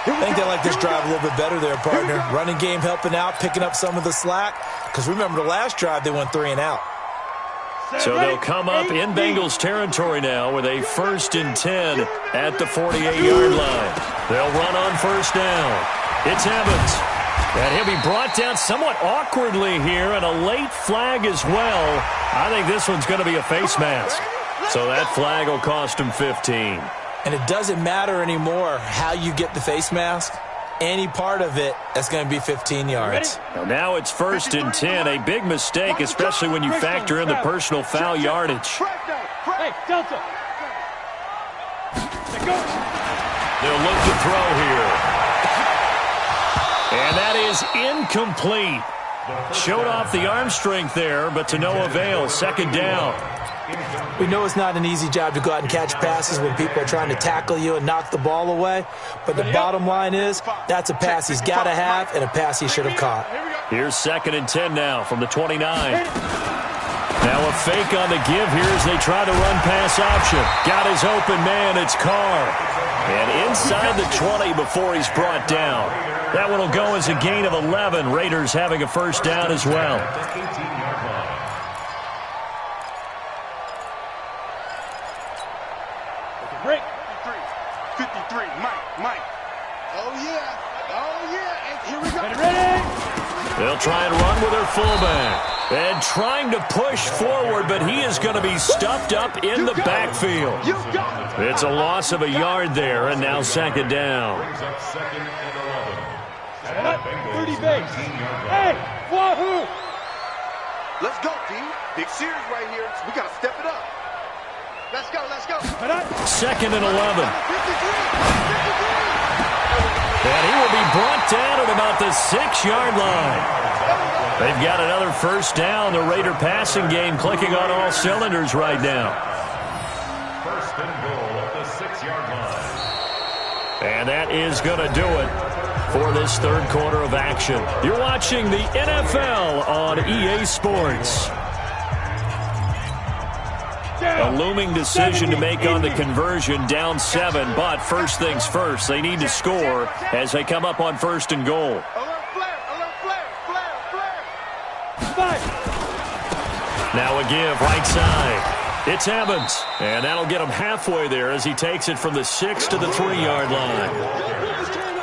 Speaker 2: I think they like this drive a little bit better there, partner. Running game helping out, picking up some of the slack. Because remember, the last drive they went 3 and out.
Speaker 1: So they'll come up in Bengals territory now with a 1st and 10 at the 48-yard line. They'll run on first down. It's Evans. And he'll be brought down somewhat awkwardly here, and a late flag as well. I think this one's going to be a face mask. So that flag will cost him 15.
Speaker 2: And it doesn't matter anymore how you get the face mask. Any part of it, that's going to be 15 yards.
Speaker 1: And now it's 1st and 10. A big mistake, especially when you factor in the personal foul yardage.
Speaker 5: Hey, Delta.
Speaker 1: They'll look to throw here. And that is incomplete. Showed off the arm strength there, but to no avail. 2nd down.
Speaker 2: We know it's not an easy job to go out and catch passes when people are trying to tackle you and knock the ball away. But the bottom line is, that's a pass he's got to have and a pass he should have caught.
Speaker 1: Here's 2nd and 10 now from the 29. Now a fake on the give here as they try to run pass option. Got his open man, it's Carr. And inside the 20 before he's brought down. That one will go as a gain of 11. Raiders having a first down as well.
Speaker 3: Break. 53, Mike. Oh, yeah. And here we go.
Speaker 5: Ready?
Speaker 1: They'll try and run with their fullback. And trying to push forward, but he is going to be stuffed up in the backfield. It's a loss of a yard there, and now 2nd down.
Speaker 5: 30 base. Hey, wahoo!
Speaker 3: Let's go, team. Big series right here. We got to step it up. Let's go.
Speaker 1: 2nd and 11. And he will be brought down at about the 6-yard line. They've got another first down. The Raider passing game clicking on all cylinders right now.
Speaker 4: 1st and goal at the 6-yard line.
Speaker 1: And that is going to do it for this 3rd quarter of action. You're watching the NFL on EA Sports. A looming decision to make on the conversion, down 7, but first things first, they need to score as they come up on 1st and goal. Now a give, right side. It's Evans, and that'll get him halfway there as he takes it from the 6 to the 3-yard line.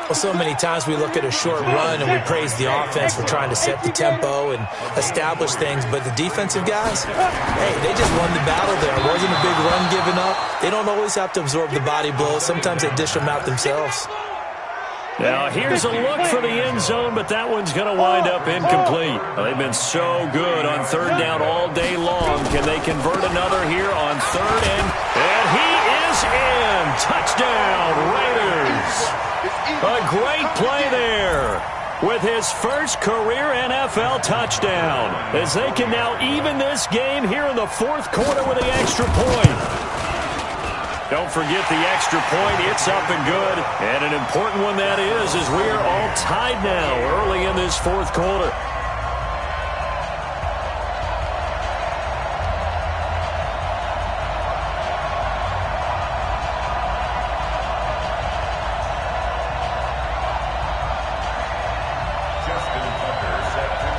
Speaker 2: Well, so many times we look at a short run and we praise the offense for trying to set the tempo and establish things, but the defensive guys, hey, they just won the battle there. It wasn't a big run given up. They don't always have to absorb the body blows. Sometimes they dish them out themselves.
Speaker 1: Now, here's a look for the end zone, but that one's going to wind up incomplete. They've been so good on 3rd down all day long. Can they convert another here on 3rd? And he is in. Touchdown, Raiders. A great play there with his first career NFL touchdown as they can now even this game here in the 4th quarter with the extra point. Don't forget the extra point. It's up and good. And an important one that is as we are all tied now early in this 4th quarter.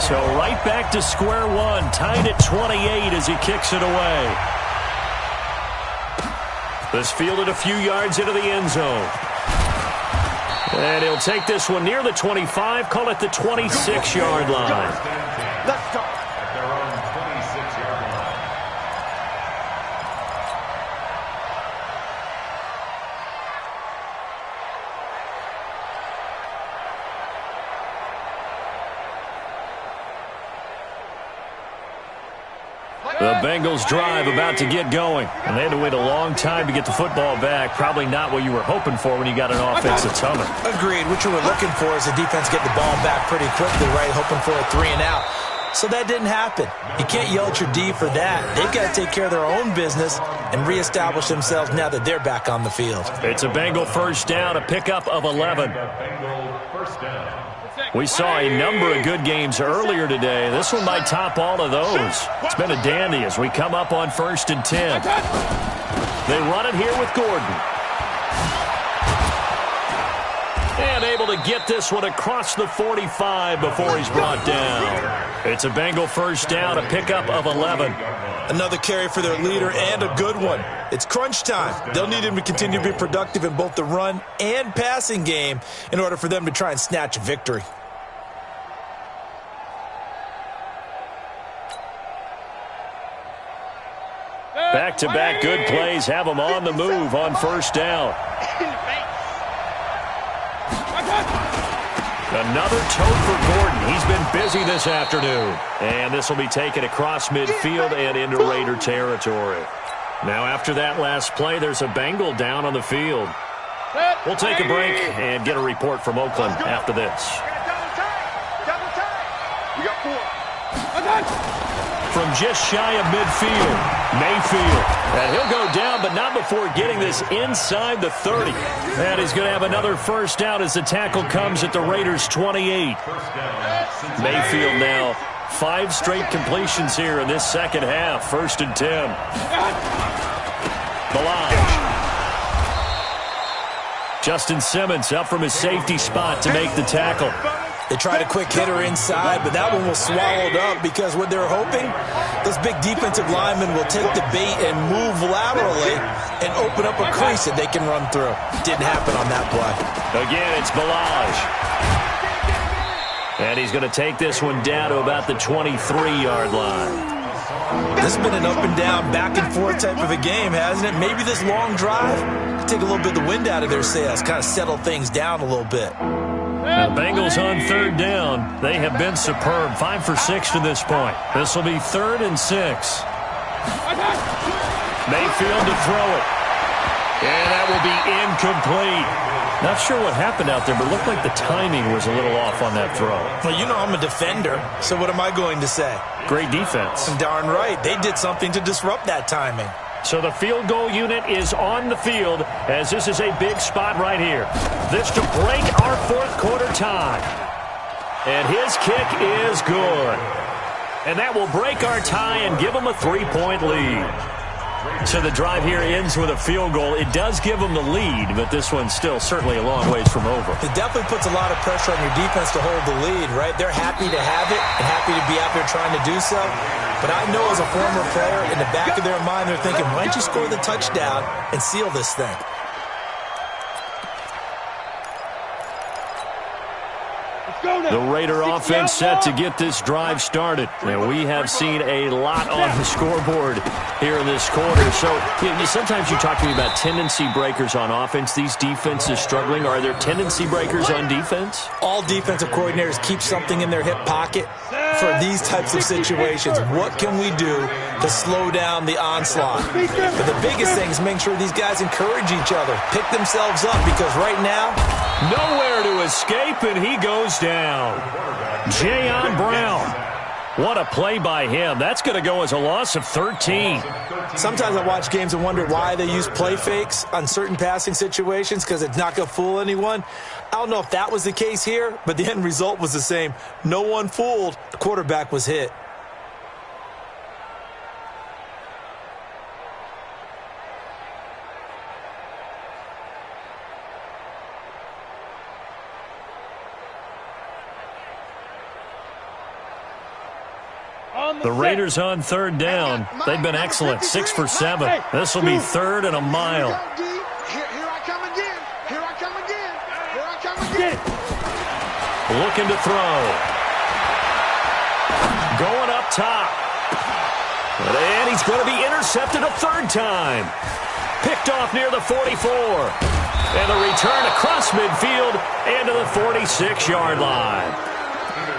Speaker 1: So right back to square one, tied at 28 as he kicks it away. This fielded a few yards into the end zone. And he'll take this one near the 25, call it the 26-yard line.
Speaker 3: Let's go.
Speaker 4: At their own 26-yard
Speaker 1: Bengals drive about to get going. And they had to wait a long time to get the football back. Probably not what you were hoping for when you got an offense that's humming.
Speaker 2: Agreed. What you were looking for is the defense get the ball back pretty quickly, right? Hoping for a 3 and out. So that didn't happen. You can't yell at your D for that. They've got to take care of their own business and reestablish themselves now that they're back on the field.
Speaker 1: It's a Bengal first down, a pickup of 11. We saw a number of good games earlier today. This one might top all of those. It's been a dandy as we come up on 1st and 10. They run it here with Gordon. And able to get this one across the 45 before he's brought down. It's a Bengal first down, a pickup of 11.
Speaker 2: Another carry for their leader and a good one. It's crunch time. They'll need him to continue to be productive in both the run and passing game in order for them to try and snatch a victory.
Speaker 1: Back-to-back good plays have them on the move on first down. Another tote for Gordon. He's been busy this afternoon. And this will be taken across midfield and into Raider territory. Now after that last play, there's a Bengal down on the field. We'll take a break and get a report from Oakland after this.
Speaker 3: We got 4.
Speaker 1: From just shy of midfield, Mayfield. And he'll go down, but not before getting this inside the 30. And he's going to have another first down as the tackle comes at the Raiders' 28. Mayfield now 5 straight completions here in this second half. 1st and 10. Balaj. Justin Simmons up from his safety spot to make the tackle.
Speaker 2: They tried a quick hitter inside, but that one was swallowed up because what they're hoping, those big defensive linemen will take the bait and move laterally and open up a crease that they can run through. Didn't happen on that play.
Speaker 1: Again, it's Balaj. And he's going to take this one down to about the 23-yard line.
Speaker 2: This has been an up and down, back and forth type of a game, hasn't it? Maybe this long drive could take a little bit of the wind out of their sails, kind of settle things down a little bit.
Speaker 1: The Bengals on 3rd down. They have been superb. 5 for 6 to this point. This will be 3rd and 6. Mayfield to throw it. And that will be incomplete. Not sure what happened out there, but it looked like the timing was a little off on that throw.
Speaker 2: Well, you know I'm a defender, so what am I going to say?
Speaker 1: Great defense.
Speaker 2: Darn right. They did something to disrupt that timing.
Speaker 1: So the field goal unit is on the field as this is a big spot right here. This to break our 4th quarter tie. And his kick is good. And that will break our tie and give them a 3-point lead. So the drive here ends with a field goal. It does give them the lead, but this one's still certainly a long ways from over.
Speaker 2: It definitely puts a lot of pressure on your defense to hold the lead, right? They're happy to have it and happy to be out there trying to do so. But I know as a former player, in the back of their mind, they're thinking, why don't you score the touchdown and seal this thing?
Speaker 1: The Raider offense set to get this drive started. And we have seen a lot on the scoreboard here in this quarter. So sometimes you talk to me about tendency breakers on offense. These defenses struggling. Are there tendency breakers on defense?
Speaker 2: All defensive coordinators keep something in their hip pocket for these types of situations. What can we do to slow down the onslaught? But the biggest thing is making sure these guys encourage each other, pick themselves up, because right now,
Speaker 1: nowhere to escape, and he goes down. Jayon Brown. What a play by him. That's going to go as a loss of 13.
Speaker 2: Sometimes I watch games and wonder why they use play fakes on certain passing situations, because it's not going to fool anyone. I don't know if that was the case here, but the end result was the same. No one fooled. The quarterback was hit.
Speaker 1: The Raiders on 3rd down. They've been excellent. 6 for 7. This will be 3rd and a mile.
Speaker 3: Here I come again. Here I come again. Here I come again.
Speaker 1: Looking to throw. Going up top. And he's going to be intercepted a 3rd time. Picked off near the 44. And the return across midfield and to the 46-yard line.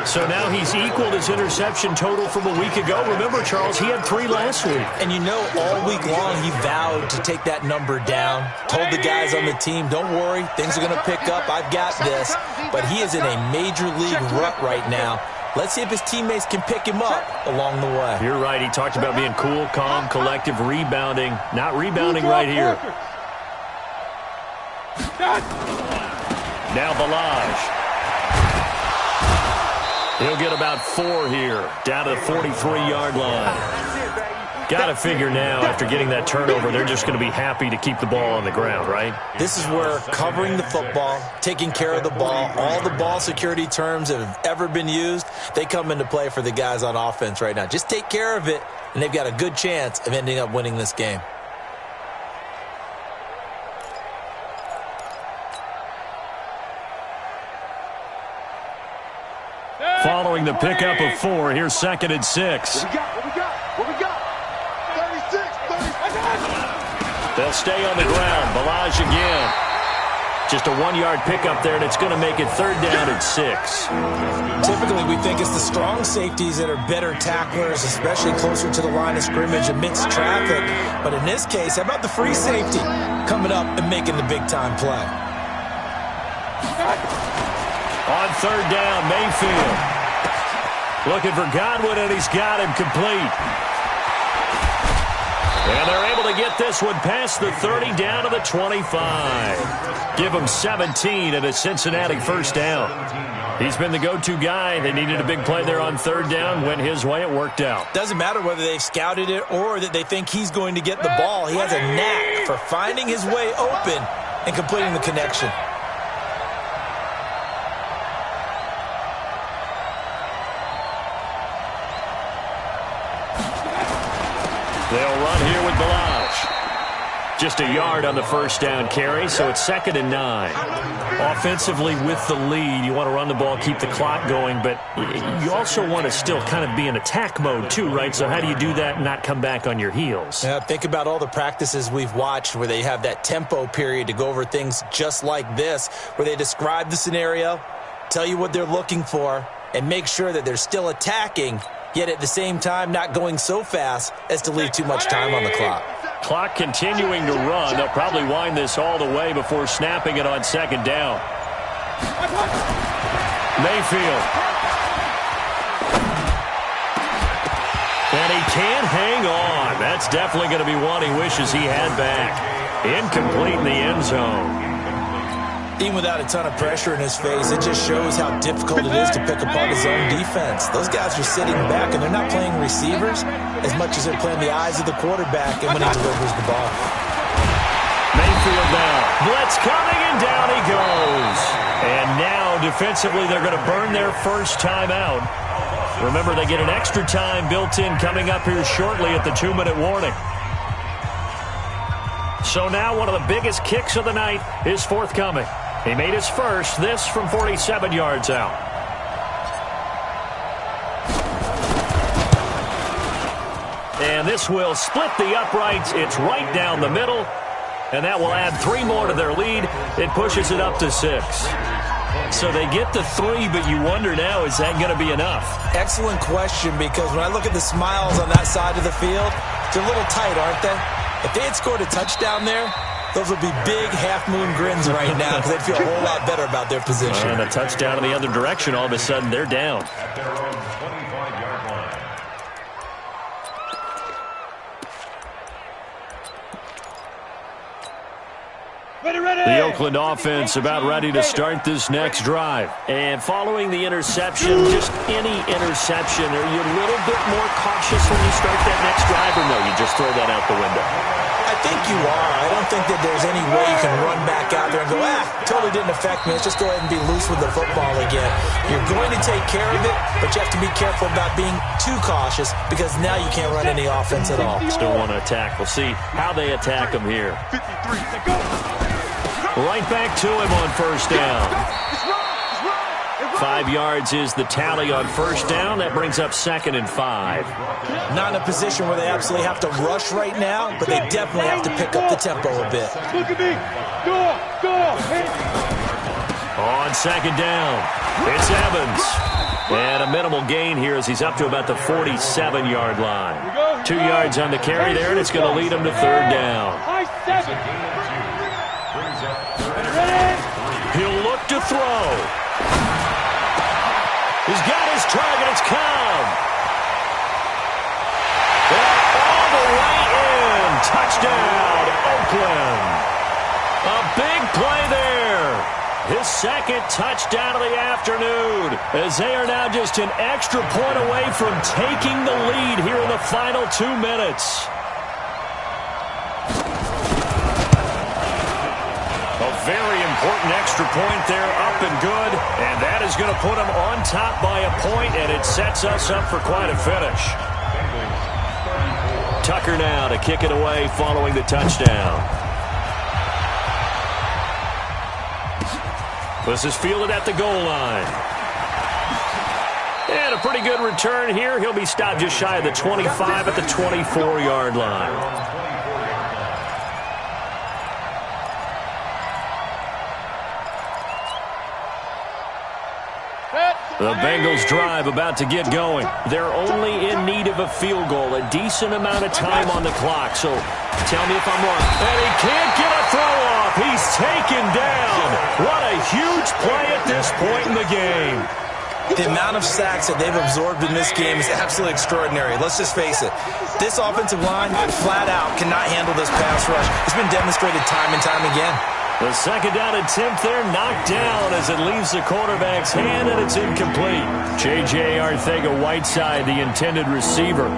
Speaker 1: So now he's equaled his interception total from a week ago. Remember, Charles, he had 3 last week.
Speaker 2: And you know, all week long he vowed to take that number down. Told the guys on the team, don't worry, things are going to pick up. I've got this. But he is in a major league rut right now. Let's see if his teammates can pick him up along the way.
Speaker 1: You're right. He talked about being cool, calm, collective, rebounding. Not rebounding right here. Now Balaj. He'll get about 4 here, down to the 43-yard line. Got to figure now, after getting that turnover, they're just going to be happy to keep the ball on the ground, right?
Speaker 2: This is where covering the football, taking care of the ball, all the ball security terms that have ever been used, they come into play for the guys on offense right now. Just take care of it, and they've got a good chance of ending up winning this game.
Speaker 1: Following the pickup of 4, here's 2nd and 6.
Speaker 3: What we got? 36, 30.
Speaker 1: They'll stay on the ground. Balaj again. Just a 1-yard pickup there, and it's going to make it 3rd down and 6.
Speaker 2: Typically, we think it's the strong safeties that are better tacklers, especially closer to the line of scrimmage amidst traffic. But in this case, how about the free safety coming up and making the big-time play?
Speaker 1: On 3rd down, Mayfield. Looking for Godwin, and he's got him complete. And they're able to get this one past the 30 down to the 25. Give him 17 and a Cincinnati 1st down. He's been the go-to guy. They needed a big play there on 3rd down. Went his way. It worked out.
Speaker 2: Doesn't matter whether they've scouted it or that they think he's going to get the ball. He has a knack for finding his way open and completing the connection.
Speaker 1: They'll run here with Balaj. Just a yard on the 1st down carry, so it's 2nd and 9. Offensively with the lead, you want to run the ball, keep the clock going, but you also want to still kind of be in attack mode too, right? So how do you do that and not come back on your heels?
Speaker 2: Yeah, think about all the practices we've watched where they have that tempo period to go over things just like this, where they describe the scenario, tell you what they're looking for, and make sure that they're still attacking, yet at the same time not going so fast as to leave too much time on the clock.
Speaker 1: Clock continuing to run. They'll probably wind this all the way before snapping it on 2nd down. Mayfield. And he can't hang on. That's definitely going to be one he wishes he had back. Incomplete in the end zone.
Speaker 2: Even without a ton of pressure in his face, it just shows how difficult it is to pick apart his own defense. Those guys are sitting back, and they're not playing receivers as much as they're playing the eyes of the quarterback and when he delivers the ball.
Speaker 1: Mayfield down. Blitz coming, and down he goes. And now, defensively, they're going to burn their 1st time out. Remember, they get an extra time built in coming up here shortly at the 2-minute warning. So now one of the biggest kicks of the night is forthcoming. He made his first, this from 47 yards out. And this will split the uprights. It's right down the middle. And that will add 3 more to their lead. It pushes it up to 6. So they get the 3, but you wonder now, is that going to be enough?
Speaker 2: Excellent question, because when I look at the smiles on that side of the field, they're a little tight, aren't they? If they had scored a touchdown there, those would be big half-moon grins right now because they'd feel a whole lot better about their position.
Speaker 1: And a touchdown in the other direction, all of a sudden they're down.
Speaker 4: At their own 25-yard line.
Speaker 1: The Oakland offense about ready to start this next drive. And following the interception, just any interception, are you a little bit more cautious when you start that next drive, or no, you just throw that out the window?
Speaker 2: I think you are. I don't think that there's any way you can run back out there and go, totally didn't affect me. Let's just go ahead and be loose with the football again. You're going to take care of it, but you have to be careful about being too cautious because now you can't run any offense at all.
Speaker 1: Still want to attack. We'll see how they attack him here.
Speaker 3: 53.
Speaker 1: Right back to him on 1st down. 5 yards is the tally on 1st down. That brings up 2nd and 5.
Speaker 2: Not in a position where they absolutely have to rush right now, but they definitely have to pick up the tempo a bit.
Speaker 5: Look at me. Go.
Speaker 1: On On second down, it's Evans. And a minimal gain here as he's up to about the 47-yard line. 2 yards on the carry there, and it's going to lead him to third down. He'll look to throw. He's got his target. It's Cobb. All the way in. Touchdown, Oakland. A big play there. His second touchdown of the afternoon, as they are now just an extra point away from taking the lead here in the final 2 minutes. A very important extra point there, up and good, and that is going to put them on top by a point, and it sets us up for quite a finish. Tucker now to kick it away following the touchdown. This is fielded at the goal line. And a pretty good return here. He'll be stopped just shy of the 25 at the 24-yard line. The Bengals drive about to get going. They're only in need of a field goal, a decent amount of time on the clock. So tell me if I'm wrong. And he can't get a throw off. He's taken down. What a huge play at this point in the game.
Speaker 2: The amount of sacks that they've absorbed in this game is absolutely extraordinary. Let's just face it. This offensive line, flat out, cannot handle this pass rush. It's been demonstrated time and time again.
Speaker 1: The second down attempt there knocked down as it leaves the quarterback's hand, and it's incomplete. J.J. Arcega-Whiteside, the intended receiver.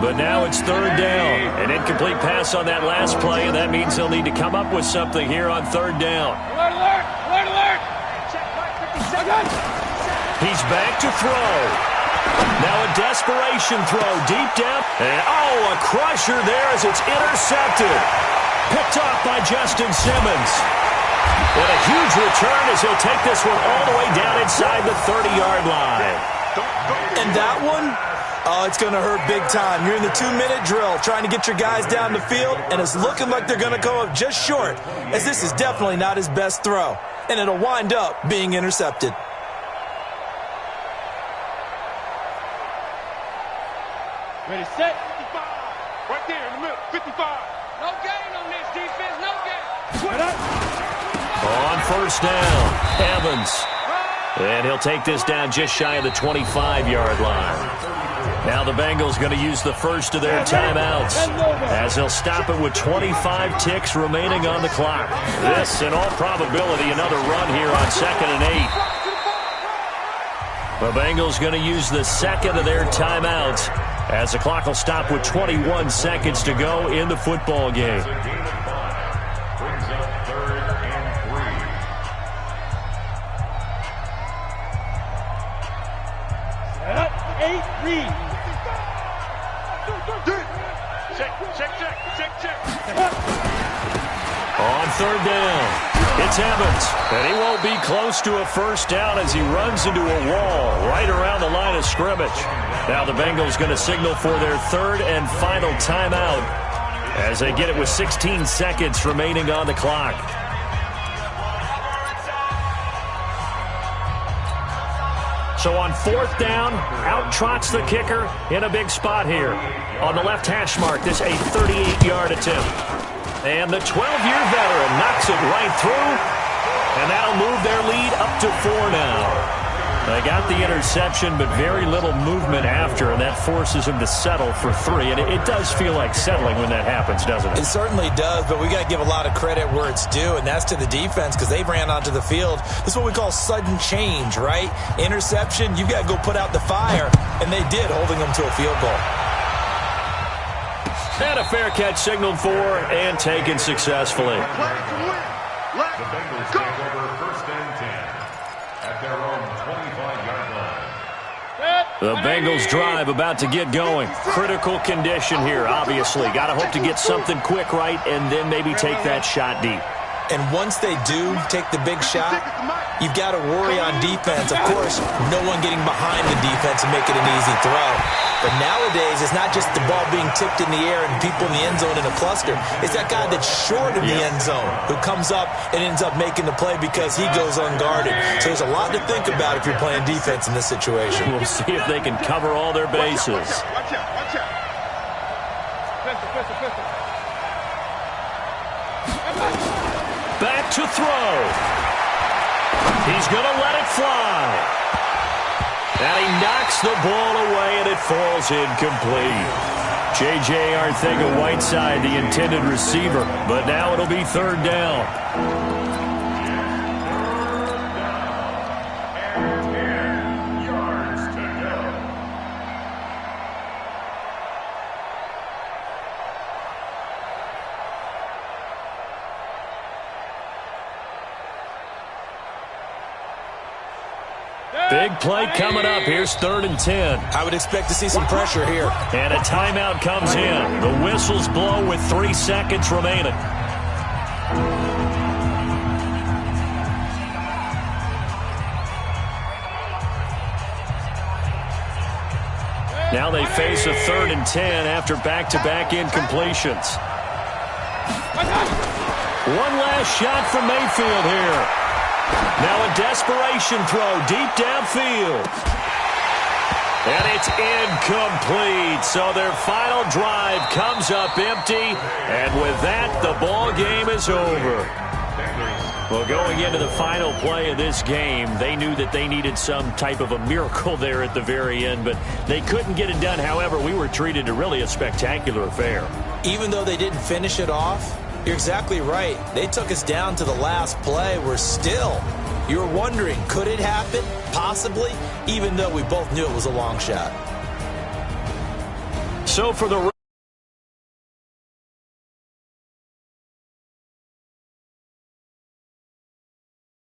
Speaker 1: But now it's third down. An incomplete pass on that last play, and that means they'll need to come up with something here on third down.
Speaker 5: Alert, alert, alert, alert.
Speaker 1: He's back to throw. Now a desperation throw deep down. And a crusher there as it's intercepted. Picked off by Justin Simmons. And a huge return as he'll take this one all the way down inside the 30-yard line.
Speaker 2: And that one, it's going to hurt big time. You're in the 2-minute drill trying to get your guys down the field, and it's looking like they're going to come up just short, as this is definitely not his best throw. And it'll wind up being intercepted.
Speaker 5: Ready, set.
Speaker 3: 55. Right there in the middle. 55.
Speaker 5: No gain on this defense, no gain.
Speaker 1: On first down, Evans. And he'll take this down just shy of the 25-yard line. Now the Bengals going to use the first of their timeouts as they'll stop it with 25 ticks remaining on the clock. This, in all probability, another run here on 2nd and 8. The Bengals going to use the second of their timeouts as the clock will stop with 21 seconds to go in the football game.
Speaker 4: Brings up 3rd and 3.
Speaker 5: 8, read.
Speaker 3: Check.
Speaker 1: On third down, it's Evans, and he won't be close to a first down as he runs into a wall right around the line of scrimmage. Now the Bengals going to signal for their third and final timeout as they get it with 16 seconds remaining on the clock. So on fourth down, out trots the kicker in a big spot here. On the left hash mark, this a 38-yard attempt. And the 12-year veteran knocks it right through, and that'll move their lead up to 4 now. They got the interception, but very little movement after, and that forces him to settle for 3. And it does feel like settling when that happens, doesn't it?
Speaker 2: It certainly does, but we got to give a lot of credit where it's due, and that's to the defense because they ran onto the field. This is what we call sudden change, right? Interception, you've got to go put out the fire, and they did, holding them to a field goal.
Speaker 1: And a fair catch signaled for and taken successfully.
Speaker 4: The Bengals take over 1st and 10 at their own 25-yard line.
Speaker 1: The Bengals drive about to get going. Critical condition here, obviously. Got to hope to get something quick right and then maybe take that shot deep.
Speaker 2: And once they do take the big shot, you've got to worry on defense. Of course, no one getting behind the defense and make it an easy throw. But nowadays, it's not just the ball being tipped in the air and people in the end zone in a cluster. It's that guy that's short of the end zone who comes up and ends up making the play because he goes unguarded. So there's a lot to think about if you're playing defense in this situation.
Speaker 1: We'll see if they can cover all their bases.
Speaker 3: Watch out, watch out. Pistol.
Speaker 1: Back to throw. He's going to let it fly. And he knocks the ball away, and it falls incomplete. J.J. Arcega-Whiteside, the intended receiver, but now it'll be third down.
Speaker 4: And 10 yards to go.
Speaker 1: Big play coming up. Here's 3rd and 10.
Speaker 2: I would expect to see some pressure here.
Speaker 1: And a timeout comes in. The whistles blow with 3 seconds remaining. Now they face a 3rd and 10 after back-to-back incompletions. One last shot from Mayfield here. Now a desperation throw deep downfield. And it's incomplete. So their final drive comes up empty. And with that, the ball game is over. Well, going into the final play of this game, they knew that they needed some type of a miracle there at the very end, but they couldn't get it done. However, we were treated to really a spectacular affair.
Speaker 2: Even though they didn't finish it off, you're exactly right. They took us down to the last play. We're still, you're wondering, could it happen? Possibly, even though we both knew it was a long shot.
Speaker 1: So for the